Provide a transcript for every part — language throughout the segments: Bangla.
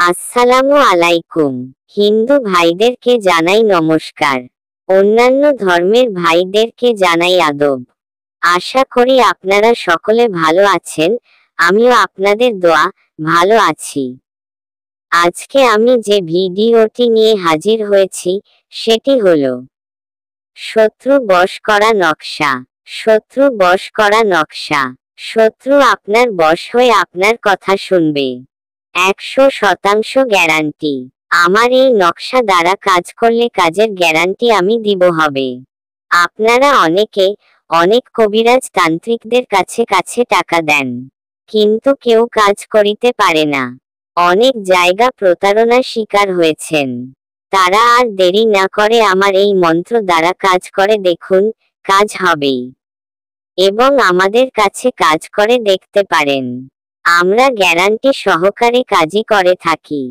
আসসালামু আলাইকুম। হিন্দু ভাইদেরকে জানাই নমস্কার। অন্যান্য ধর্মের ভাইদেরকে জানাই আদব। আশা করি আপনারা সকলে ভালো আছেন, আমিও আপনাদের দোয়া ভালো আছি। আজকে আমি যে ভিডিওটি নিয়ে হাজির হয়েছি সেটি হলো শত্রু বশ করা নকশা। শত্রু বশ করা নকশা। শত্রু আপনার বশ হয়ে আপনার কথা শুনবে, 100% গ্যারান্টি। আমার এই নকশা দ্বারা কাজ করলে কাজের গ্যারান্টি আমি দিব হবে। আপনারা অনেকে অনেক কবিরাজ তান্ত্রিকদের কাছে কাছে টাকা দেন, কিন্তু কেউ কাজ করিতে পারে না। অনেক জায়গা প্রতারণার শিকার হয়েছেন। তারা আর দেরি না করে আমার এই মন্ত্র দ্বারা কাজ করে দেখুন, কাজ হবেই। এবং আমাদের কাছে কাজ করে দেখতে পারেন। আমরা গ্যারান্টি সহকারে কাজই করে থাকি।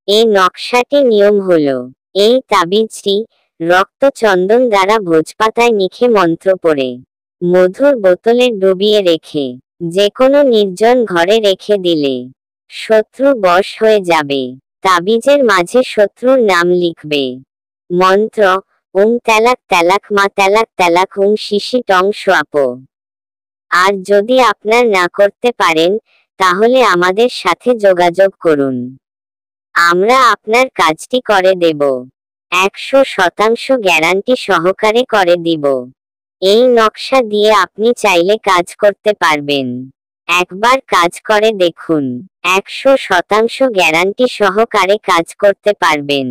এই নকশাটি নিয়ম হলো, এই তাবিজটি রক্ত চন্দন দ্বারা ভোজপাতায় নিখে মন্ত্র পড়ে মধুর বোতলে ডুবিয়ে রেখে যে কোনো নির্জন ঘরে রেখে দিলে শত্রু বশ হয়ে যাবে। তাবিজের মাঝে শত্রুর নাম লিখবে। মন্ত্র ওং তেলাক তেলাক মা তেলাক তেলাক ওং শিশি টং সোয়াপ। আর যদি আপনার না করতে পারেন তাহলে আমাদের সাথে যোগাযোগ করুন, আমরা আপনার কাজটি করে দেব। 100% গ্যারান্টি সহকারে করে দিব। এই নকশা দিয়ে আপনি চাইলে কাজ করতে পারবেন। একবার কাজ করে দেখুন, 100% গ্যারান্টি সহকারে কাজ করতে পারবেন।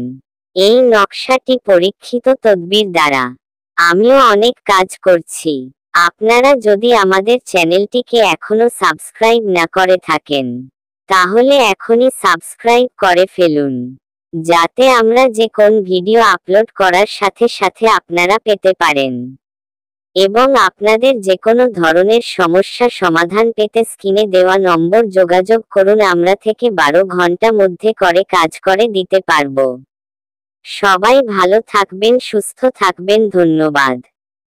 এই নকশাটি পরীক্ষিত তদবির দ্বারা আমিও অনেক কাজ করছি। আপনারা যদি আমাদের চ্যানেলটিকে এখনো সাবস্ক্রাইব না করে থাকেন তাহলে এখনই সাবস্ক্রাইব করে ফেলুন, যাতে আমরা যে কোন ভিডিও আপলোড করার সাথে সাথে আপনারা পেতে পারেন। এবং আপনাদের যে কোনো ধরনের সমস্যা সমাধান পেতে স্ক্রিনে দেওয়া নম্বর যোগাযোগ করুন, আমরা থেকে 12 ঘন্টা মধ্যে করে কাজ করে দিতে পারবো। সবাই ভালো থাকবেন, সুস্থ থাকবেন, ধন্যবাদ।